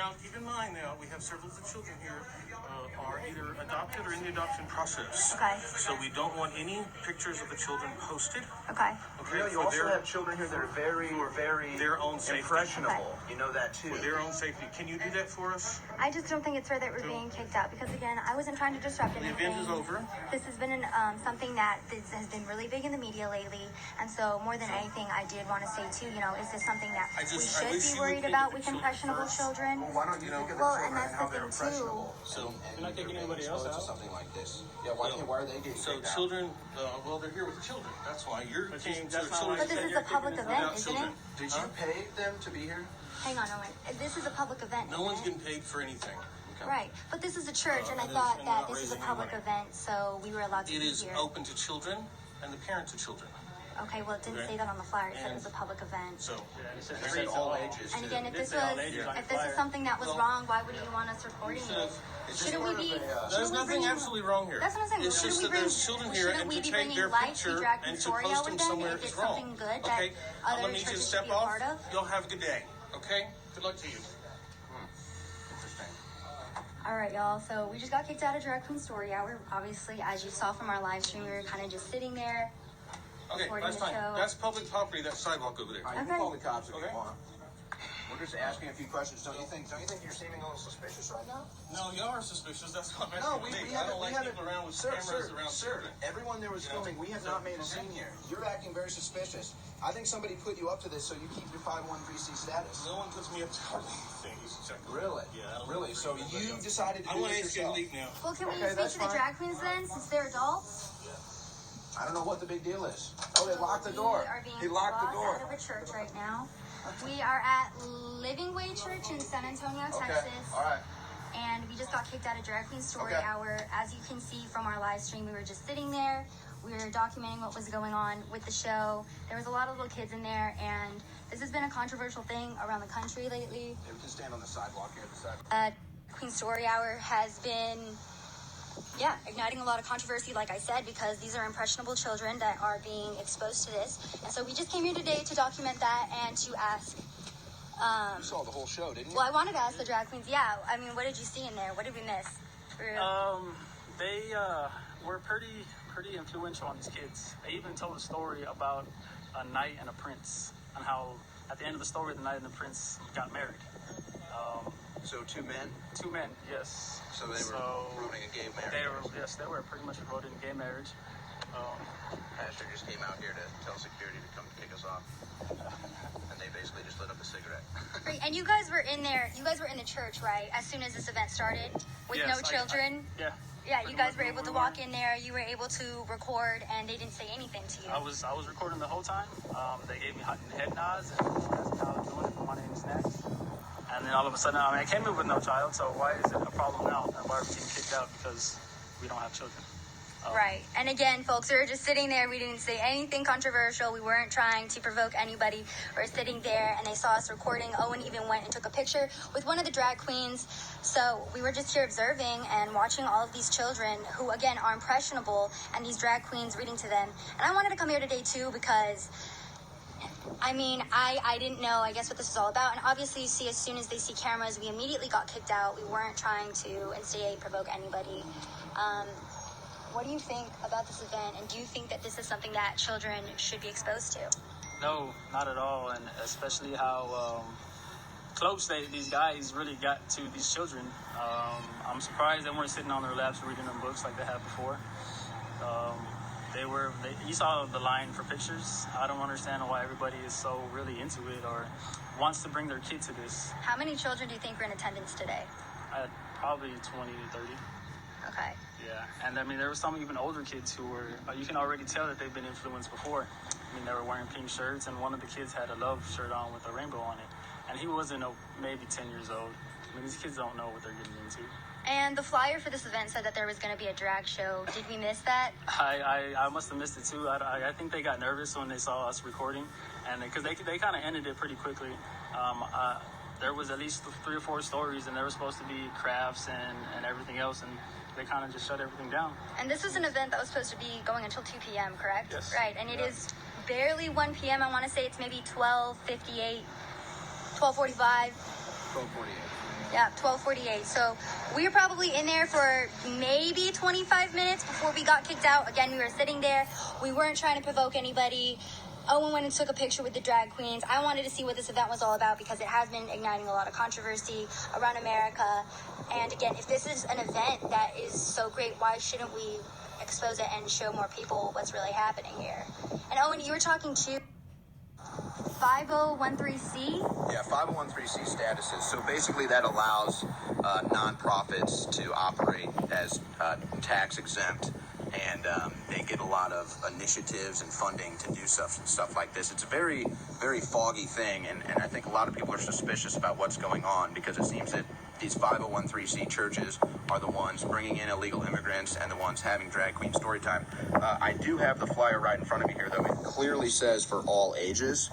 Now, keep in mind now, we have several of the children here are either adopted or in the adoption process. Okay. So we don't want any pictures of the children posted. Okay. Okay. You know, you also have children here that are very their own safety. impressionable. Okay. You know that too. For their own safety. Can you do that for us? I just don't think it's fair that we're being kicked out because, again, I wasn't trying to disrupt anything. The event is over. This has been something that has been really big in the media lately, and so more than anything, I did want to say too, you know, is this something that we should be worried about with impressionable children? Well, why don't you think of the Well, children and that's and how the they're thing too. impressionable? So You're not taking anybody else out? Something like this. Yeah, why are they getting So kicked out? children, well, they're here with the children. That's why you're came to a that's not children's But this is a public event, isn't it? Did you pay them to be here? Hang on, Owen. This is a public event. No isn't one's it? getting paid for anything. Right, but this is a church, and I it is, thought and that not this is a raising any public money. event, so we were allowed to It be is here. open to children and the parents of children. Okay, well, it didn't Okay. say that on the flyer. It said it And- was a public event. So It says They free said to all ages. And again, if It this said all was, ages on if the this is flyer. something that was Well, wrong, why wouldn't you want us recording instead it? of- it's just Shouldn't we be? There's shouldn't we nothing bring- absolutely wrong here. That's what I'm saying. It's Shouldn't just we that there's bring- children here, shouldn't and we to be take bringing their lights to picture drag and to Victoria post with them them somewhere if is it's wrong. something good that Okay, I'm other gonna need you to churches step should be a off. part of? You'll have a good day. Okay. Good luck to you. Interesting. All right, y'all. So we just got kicked out of Drag Queen Story Hour. Obviously, as you saw from our live stream, we were kind of just sitting there. Okay, Recording that's the fine. show. That's public property. That sidewalk over there. All right, you Okay. can call the cops if Okay. you want. We're just asking a few questions. Don't you think you're seeming a little suspicious right now? No, you are suspicious. That's what I'm No, asking. we I haven't. don't We like haven't. people around with Sir, cameras around children. everyone there was filming. We have not made a scene here. You're acting very suspicious. I think somebody put you up to this so you keep your 513C status. No one puts me up to anything. You should check. Really? Yeah. I don't Really? know. So you decided to I do want to this ask you to yourself? leave now. Well, can we Okay, speak that's to the fine. drag queens then, since they're adults? I don't know what the big deal is. Oh, they locked the door. We are being He locked the locked door. out of a church right now. We are at Living Way Church in San Antonio, Okay. Texas. All right. And we just got kicked out of Drag Queen Story Okay. Hour. As you can see from our live stream, we were just sitting there. We were documenting what was going on with the show. There was a lot of little kids in there, and this has been a controversial thing around the country lately. Yeah, we can stand on the sidewalk here at the side. Queen Story Hour has been, igniting a lot of controversy, like I said, because these are impressionable children that are being exposed to this. And so we just came here today to document that and to ask. You saw the whole show, didn't you? Well, I wanted to ask the drag queens. Yeah, I mean, what did you see in there? What did we miss? They were pretty influential on these kids. They even told a story about a knight and a prince, and how at the end of the story, the knight and the prince got married. So two men. Two men, yes. So they were promoting a gay marriage. They were pretty much promoting gay marriage. Pastor just came out here to tell security to come kick us off, and they basically just lit up a cigarette. Right, and you guys were in there. You guys were in the church, right? As soon as this event started, with Yes, no children. Yeah. Yeah, you guys were able to walk in there. You were able to record, and they didn't say anything to you. I was recording the whole time. They gave me head nods and asked me how I'm doing. My name is Next. And then all of a sudden, I came in with no child, so why is it a problem now? And why are we getting kicked out because we don't have children? Right. And again, folks, we were just sitting there. We didn't say anything controversial. We weren't trying to provoke anybody. We were sitting there, and they saw us recording. Owen even went and took a picture with one of the drag queens. So we were just here observing and watching all of these children who, again, are impressionable, and these drag queens reading to them. And I wanted to come here today, too, because I mean, I didn't know, I guess, what this was all about. And obviously, you see, as soon as they see cameras, we immediately got kicked out. We weren't trying to instigate, provoke anybody. What do you think about this event? And do you think that this is something that children should be exposed to? No, not at all. And especially how close these guys really got to these children. I'm surprised they weren't sitting on their laps reading them books like they had before. You saw the line for pictures. I don't understand why everybody is so really into it or wants to bring their kid to this. How many children do you think were in attendance today? Probably 20 to 30. Okay. Yeah, and I mean, there were some even older kids who were, you can already tell that they've been influenced before. I mean, they were wearing pink shirts, and one of the kids had a love shirt on with a rainbow on it. And he wasn't maybe 10 years old. I mean, these kids don't know what they're getting into. And the flyer for this event said that there was going to be a drag show. Did we miss that? I must have missed it too. I think they got nervous when they saw us recording, and because they kind of ended it pretty quickly. There was at least 3 or 4 stories, and there was supposed to be crafts and everything else, and they kind of just shut everything down. And this was an event that was supposed to be going until 2 p.m., correct? Yes. Right, and it is barely 1 p.m. I want to say it's maybe 12:58, 12:45. 12:48. Yeah, 12:48. So we were probably in there for maybe 25 minutes before we got kicked out. Again, we were sitting there. We weren't trying to provoke anybody. Owen went and took a picture with the drag queens. I wanted to see what this event was all about because it has been igniting a lot of controversy around America. And again, if this is an event that is so great, why shouldn't we expose it and show more people what's really happening here? And Owen, you were talking to 5013C? Yeah, 5013C statuses. So basically that allows nonprofits to operate as tax exempt, and they get a lot of initiatives and funding to do stuff like this. It's a very, very foggy thing, and I think a lot of people are suspicious about what's going on because it seems that these 5013C churches are the ones bringing in illegal immigrants and the ones having drag queen story time. I do have the flyer right in front of me here, though. It clearly says for all ages.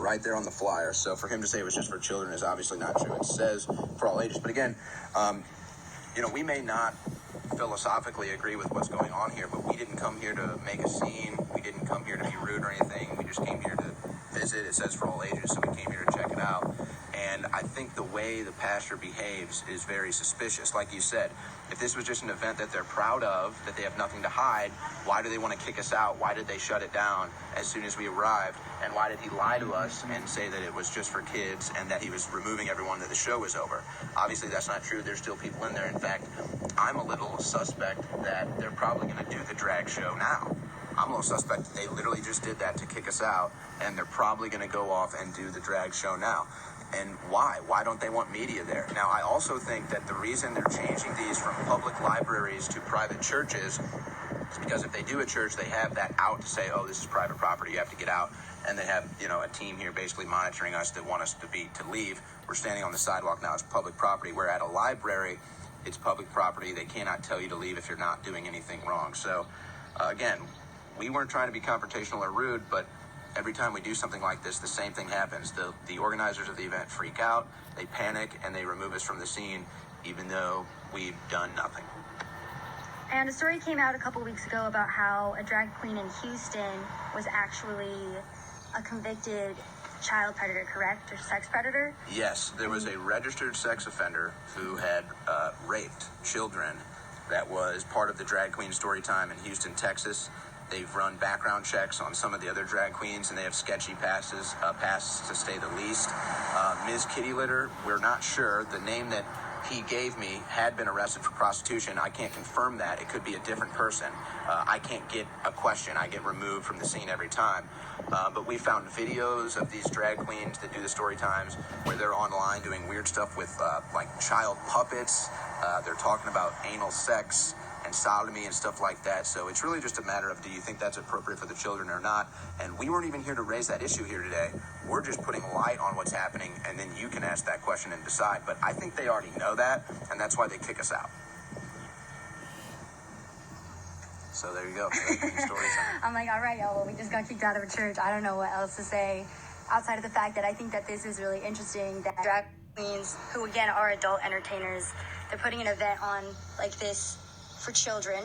Right there on the flyer. So for him to say it was just for children is obviously not true. It says for all ages. But again, we may not philosophically agree with what's going on here, but we didn't come here to make a scene. We didn't come here to be rude or anything. We just came here to visit. It says for all ages, so we came here to check it out. And I think the way the pastor behaves is very suspicious. Like you said, if this was just an event that they're proud of, that they have nothing to hide, why do they want to kick us out? Why did they shut it down as soon as we arrived? And why did he lie to us and say that it was just for kids and that he was removing everyone, that the show was over? Obviously, that's not true. There's still people in there. In fact, I'm a little suspect that they're probably going to do the drag show now. I'm a little suspect that they literally just did that to kick us out, and they're probably going to go off and do the drag show now. And why? Why don't they want media there? Now, I also think that the reason they're changing these from public libraries to private churches is because if they do a church, they have that out to say, oh, this is private property, you have to get out. And they have, a team here basically monitoring us that want us to leave. We're standing on the sidewalk now, it's public property. Where at a library, it's public property. They cannot tell you to leave if you're not doing anything wrong. So, again, we weren't trying to be confrontational or rude, but every time we do something like this, the same thing happens. The organizers of the event freak out, they panic, and they remove us from the scene, even though we've done nothing. And a story came out a couple weeks ago about how a drag queen in Houston was actually a convicted child predator, correct? Or sex predator? Yes, there was a registered sex offender who had raped children that was part of the drag queen story time in Houston, Texas. They've run background checks on some of the other drag queens, and they have sketchy passes to say the least. Ms. Kitty Litter, we're not sure. The name that he gave me had been arrested for prostitution. I can't confirm that. It could be a different person. I can't get a question. I get removed from the scene every time. But we found videos of these drag queens that do the story times where they're online doing weird stuff with like child puppets. They're talking about anal sex and sodomy and stuff like that. So it's really just a matter of, do you think that's appropriate for the children or not? And we weren't even here to raise that issue here today. We're just putting light on what's happening, and then you can ask that question and decide. But I think they already know that, and that's why they kick us out. So there you go. Story time. I'm like, all right, y'all, well, we just got kicked out of a church. I don't know what else to say outside of the fact that I think that this is really interesting, that drag queens, who again are adult entertainers, they're putting an event on like this for children.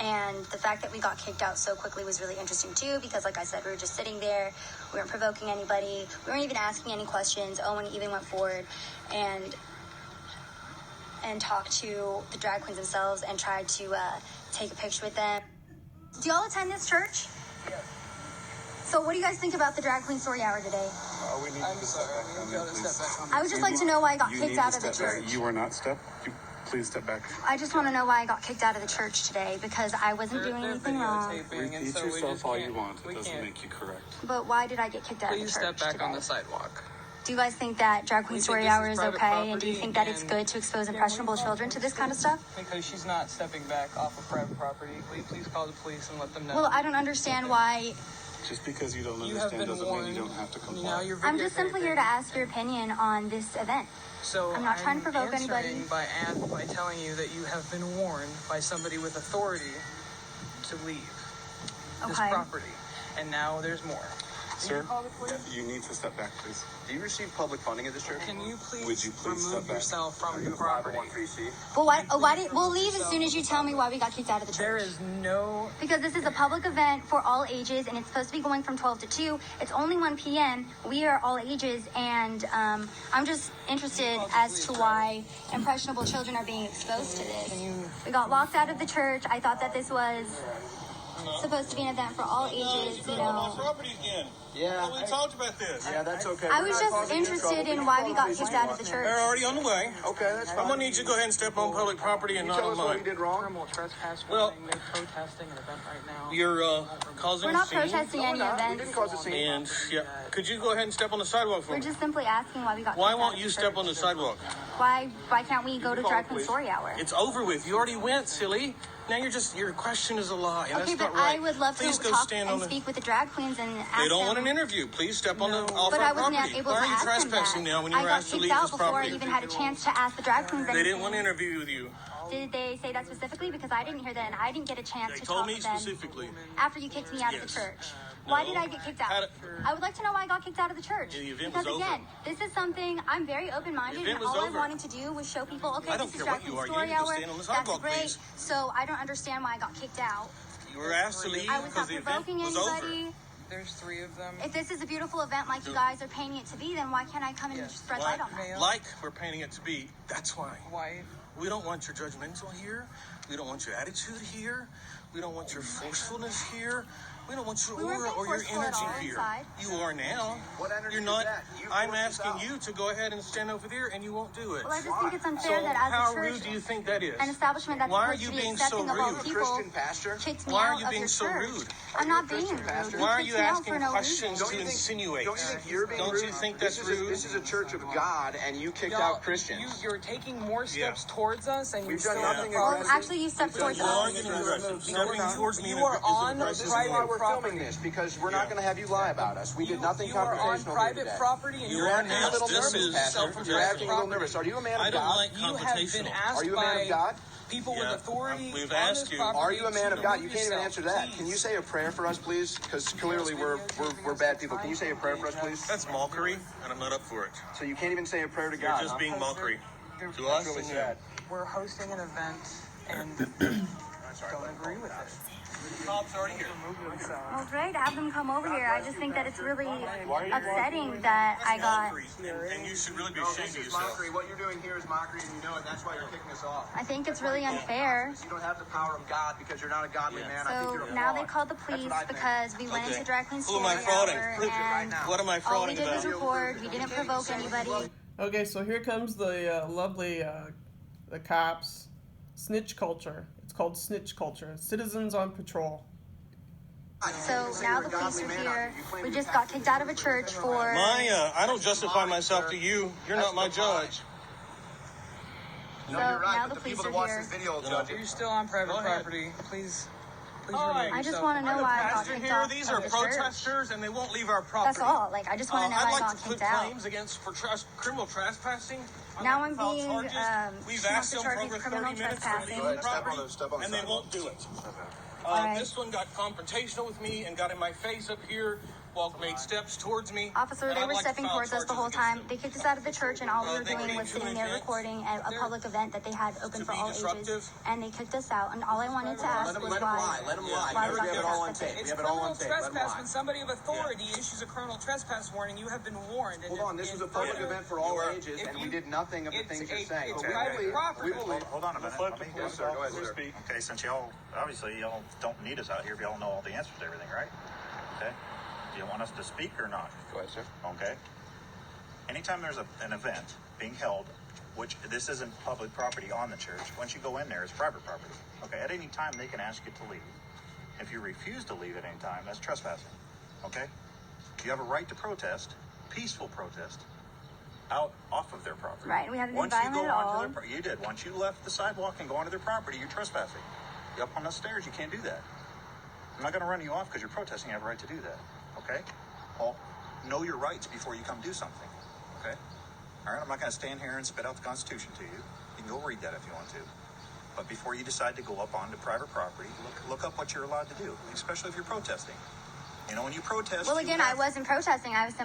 And the fact that we got kicked out so quickly was really interesting too, because like I said, we were just sitting there, we weren't provoking anybody, we weren't even asking any questions. Owen even went forward and talked to the drag queens themselves and tried to take a picture with them. Do y'all attend this church? Yes. So what do you guys think about the drag queen story hour today? We need to step back. I would just like to know why I got kicked out of the church. You are not please step back. I just want to know why I got kicked out of the church today, because I wasn't doing anything wrong. Repeat yourself all you want. It doesn't make you correct. But why did I get kicked out of the church? Please step back today? on the sidewalk. Do you guys think that drag queen We think story this hour is is private okay? And do you property, think that it's and- good to expose impressionable children to this kind of stuff? Because she's not stepping back off of private property. Will you please call the police and let them know? Well, I don't understand why. Just because you don't You have understand been doesn't warned. mean you don't have to Now comply. you're I'm just simply here to ask your opinion on this event. So I'm not trying to provoke answering anybody. by telling you that you have been warned by somebody with authority to leave this Okay. property, and now there's more. Sir, call the police? you need to step back, please. Do you receive public funding at this church? Can you please, Would you please step remove back? yourself from the property? Well, we'll leave as soon as you tell me why we got kicked out of the church. There is no... Because this is a public event for all ages, and it's supposed to be going from 12 to 2. It's only 1 p.m. We are all ages, and I'm just interested as to why impressionable children are being exposed to this. We got locked out of the church. I thought that this was supposed to be an event for all ages, you know. Property again. Yeah. We talked about this. Yeah, that's okay. I was just interested in why we got kicked out of the church. They're already on the way. Okay, that's I'm fine. gonna need you to go ahead and step on public property and not Tell on us what we mine. did wrong. Criminal trespass Well- warning. They're protesting an event right now. You're causing We're a not scene. protesting any We events. didn't cause a scene. And yeah, could you go ahead and step on the sidewalk for We're me? just simply asking why we got Why kicked won't out you of the step church. on the sidewalk? Why can't we go to Drag Queen Story Hour? It's over with. You already went, silly. Now your question is a lie, and Okay, that's but not right. I would love Please to go talk stand and on the. speak with the drag queens and ask They don't them. want an interview. Please step on the off But our I was not property. able Why to are you ask them trespassing that. now when you I were got asked to kicked leave out this before I property? even had a chance to ask the drag queens They anything. didn't want to interview with you. Did they say that specifically? Because I didn't hear that, and I didn't get a chance They to told talk me with them specifically. after you kicked me out of the Yes. church. Why No. did I get kicked How out? did- I would like to know why I got kicked out of the church. The event because was over. again, this is something I'm very open-minded, The event and was all over. I wanted to do was show people, okay, I don't this is care Drag what you Queen are. You Story need to go Hour. stand on the That's sidewalk, great. please. So I don't understand why I got kicked out. You were asked to leave I was because not the event provoking was anybody. over. There's 3 of them. If this is a beautiful event like you guys are painting it to be, then why can't I come and spread light on that? Ma'am. Like we're painting it to be. That's why. Why? We don't want your judgmental here. We don't want your attitude here. We don't want your forcefulness here. We don't want your We weren't aura being or your forceful at energy all here. inside. You are now. What energy You're is not. that? You I'm forced us asking out. you to go ahead and stand over there, and you won't do it. Well, I just think it's unfair So that as how a church, rude do you think that is? an establishment that's Why are supposed you to be being so accepting of all rude? people, Christian pastor? kicked me Why are out you of being your so church. rude? I'm not Are you a being Christian rude. pastor? Why are kicked you me out asking for no questions reason. to insinuate? Don't you think you're being Don't rude? you think that's rude? This is a church of God, and you kicked Y'all, out Christians. You're taking more Yeah. steps towards us, and We've you done still nothing Well, aggressive. actually, you stepped towards You are us. getting aggressive. Stepping towards me You is are on aggressive. This is why private we're property. filming this, because we're not going to have you lie about us. We did nothing You are on confrontational here private today. property, and You You're are acting now. a little This nervous, is Pastor. self-protection. You're acting a little nervous. Are you a man I of don't God? like You have been confrontational. asked Are you a man by of God? people with Yeah, authority we've on asked this you. property Are you a man to of God? remove You can't even yourself, answer that. please. Can you say a prayer for us, please? Because clearly we're bad people. Can you say a prayer for us, please? That's mockery, and I'm not up for it. So you can't even say a prayer to You're God. just huh? being mockery They're- to us really and sad. We're hosting an event, and don't agree with it. you. Cops already here. Remove themselves. Well, great, have them come over here. I just think that it's really upsetting that I got. Mockery, and you should really be No, ashamed this of is yourself. mockery. What you're doing here is mockery, and you know it. That's why you're kicking us off. I think it's really unfair. You don't have the power of God because you're not a godly Yeah. man. I think So you're a now fraud. they called the That's police what I think. because we went Okay. into Drag Queen Who am I Story frauding? Hour, Prove it right and now. What am I all we frauding did was about? record. We didn't provoke anybody. Okay, so here comes the lovely the cops. Snitch culture. It's called snitch culture. Citizens on patrol. So now the police are here. We just got kicked out of a church for. I don't justify myself to you. You're not my judge. No, So you're right. now But the the people police that are watch here. this video will judge You're it. still on private Go ahead. property. Please Hi. remove I just yourself. want to know I'm the why I got pastor kicked here. off These of are the church. protesters, and they won't leave our property. That's all. Like, I just want to know I'd why I like got to put kicked out. claims against for criminal trespassing. I'd Now like I'm to file being, charges. We've she wants asked to them charge for me over criminal 30 minutes for trespassing. leaving the Step on property, the- step on the and they sidewalk. won't do it. Alright. This one got confrontational with me and got in my face up here, made steps towards me. Officer, and they I'd were like to stepping file towards us the charges whole against time. them. They kicked us out of the church, and all we were they doing came was to sitting an there event recording a public event that they had open to for be all ages. disruptive. And they kicked us out. And all I wanted to ask was Let him why. lie. Let him lie. Why We we have got it all on kicked out. tape. We It's have it all criminal on tape. Let him trespass lie. when somebody of authority issues a criminal trespass warning. You have been warned. Hold on, this was a public event for all ages, and we did nothing of the things you're saying. It's But we private believe- property. we believe- Hold on a minute. Let me, Yes, sir. Go ahead, sir. okay, since y'all, obviously, y'all don't need us out here if y'all know all the answers to everything, right? Okay? Do you want us to speak or not? Go ahead, sir. Okay? Anytime there's an event being held, which this isn't public property on the church, once you go in there, it's private property. Okay? At any time, they can ask you to leave. If you refuse to leave at any time, that's trespassing. Okay? You have a right to protest, peaceful protest, out off of their property. Right, we haven't been Once you violent go at all. onto their you did. Once you left the sidewalk and go onto their property, you're trespassing. You're up on the stairs, you can't do that. I'm not going to run you off because you're protesting. You have a right to do that. Okay? Well, know your rights before you come do something. Okay? All right? I'm not going to stand here and spit out the Constitution to you. You can go read that if you want to. But before you decide to go up onto private property, look up what you're allowed to do, especially if you're protesting. You know, when you protest. Well, you again, have- I wasn't protesting. I was simply